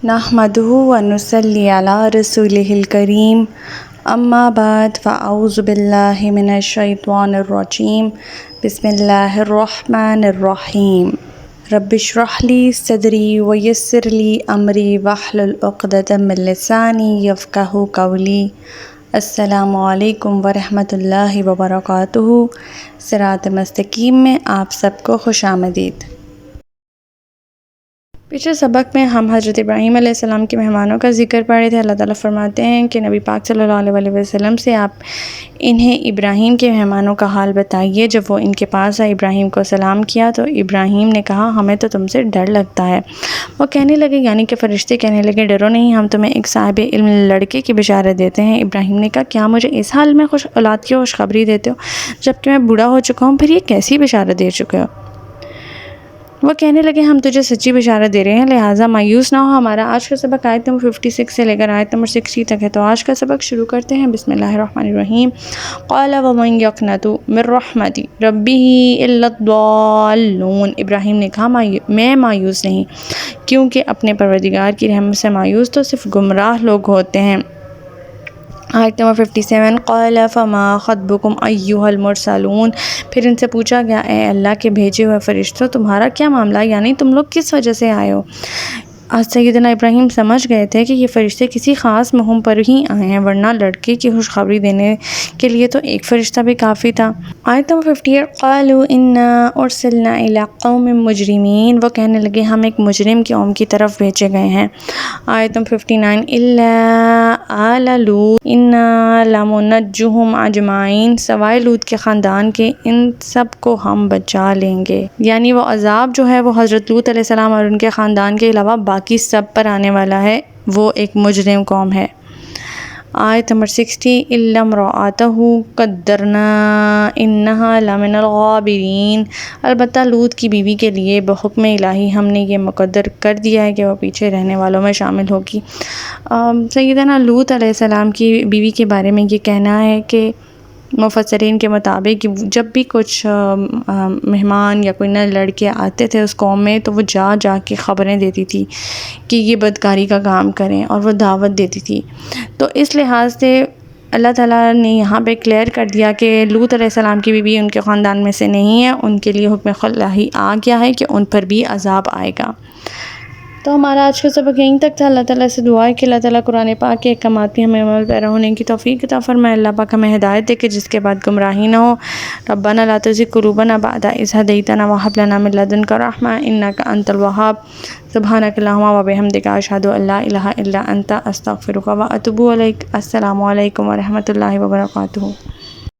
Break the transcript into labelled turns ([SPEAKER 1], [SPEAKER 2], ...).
[SPEAKER 1] نحمده ونصلي على رسوله الكريم اما بعد فاعوذ بالله من الشيطان الرجيم بسم الله الرحمن الرحيم رب اشرح لي صدري ويسر لي امري واحلل عقدة من لساني يفقهوا قولي۔ السلام علیکم ورحمۃ اللہ وبرکاتہ۔ صراط مستقیم میں آپ سب کو خوش آمدید۔ پچھلے سبق میں ہم حضرت ابراہیم علیہ السلام کے مہمانوں کا ذکر پڑھ رہے تھے۔ اللہ تعالیٰ فرماتے ہیں کہ نبی پاک صلی اللہ علیہ وسلم سے آپ انہیں ابراہیم کے مہمانوں کا حال بتائیے۔ جب وہ ان کے پاس آئے، ابراہیم کو سلام کیا تو ابراہیم نے کہا ہمیں تو تم سے ڈر لگتا ہے۔ وہ کہنے لگے یعنی کہ فرشتے کہنے لگے ڈرو نہیں، ہم تمہیں ایک صاحب علم لڑکے کی بشارت دیتے ہیں۔ ابراہیم نے کہا کیا مجھے اس حال میں اولاد کی خوشخبری دیتے ہو جبکہ میں بوڑھا ہو چکا ہوں؟ پھر یہ کیسی بشارت دے چکے ہو؟ وہ کہنے لگے ہم تجھے سچی بشارت دے رہے ہیں، لہٰذا مایوس نہ ہو۔ ہمارا آج کا سبق آیت نمبر 56 سے لے کر آیت نمبر 60 تک ہے، تو آج کا سبق شروع کرتے ہیں۔ بسم اللہ الرحمن الرحیم۔ قال ومن یقنط من رحمت ربہ الا الضالون۔ ابراہیم نے کہا میں مایوس نہیں، کیونکہ اپنے پروردگار کی رحمت سے مایوس تو صرف گمراہ لوگ ہوتے ہیں۔ آیت نمبر 57۔ قال فما خطبکم ایھا المرسلون۔ پھر ان سے پوچھا گیا اے اللہ کے بھیجے ہوئے فرشتوں تمہارا کیا معاملہ، یعنی تم لوگ کس وجہ سے آئے ہو؟ سیدنا ابراہیم سمجھ گئے تھے کہ یہ فرشتے کسی خاص مہم پر ہی آئے ہیں، ورنہ لڑکے کی خوشخبری دینے کے لیے تو ایک فرشتہ بھی کافی تھا۔ آیت نمبر 58۔ قالوا انا ارسلنا الی قوم مجرمین۔ وہ کہنے لگے ہم ایک مجرم کی قوم کی طرف بھیجے گئے ہیں۔ آیت نمبر 59۔ الا آل لوط انا لمنجوہم اجمعین۔ سوائے لوط کے خاندان کے ان سب کو ہم بچا لیں گے، یعنی وہ عذاب جو ہے وہ حضرت لوط علیہ السلام اور ان کے خاندان کے علاوہ باقی سب پر آنے والا ہے، وہ ایک مجرم قوم ہے۔ آیت نمبر 60۔ الا امرأتہ قدرنا انہا لمن الغابرین۔ البتہ لوط کی بیوی کے لیے بحکم الہی ہم نے یہ مقدر کر دیا ہے کہ وہ پیچھے رہنے والوں میں شامل ہوگی۔ سیدنا لوط علیہ السلام کی بیوی کے بارے میں یہ کہنا ہے کہ مفسرین کے مطابق جب بھی کچھ مہمان یا کوئی نئے لڑکے آتے تھے اس قوم میں تو وہ جا جا کے خبریں دیتی تھی کہ یہ بدکاری کا کام کریں، اور وہ دعوت دیتی تھی۔ تو اس لحاظ سے اللہ تعالیٰ نے یہاں پہ کلیئر کر دیا کہ لوط علیہ السلام کی بیوی ان کے خاندان میں سے نہیں ہے، ان کے لیے حکم الہی آ گیا ہے کہ ان پر بھی عذاب آئے گا۔ تو ہمارا آج کا سبق یہیں تک تھا۔ اللہ تعالیٰ سے دعا ہے کہ اللہ تعالیٰ قرآن پاک کے احکامات پہ ہمیں عمل پیرا ہونے کی توفیق عطا فرمائے۔ اللہ پاک ہمیں ہدایت دے کہ جس کے بعد گمراہی نہ ہو۔ ربنا لا تزغ قلوبنا بعد إذ هديتنا وهب لنا من لدنك رحمة إنك أنت الوهاب۔ سبحانك اللهم وبحمدك أشهد أن لا إله إلا أنت أستغفرك وأتوب إليك۔ السلام علیکم ورحمۃ اللہ وبرکاتہ۔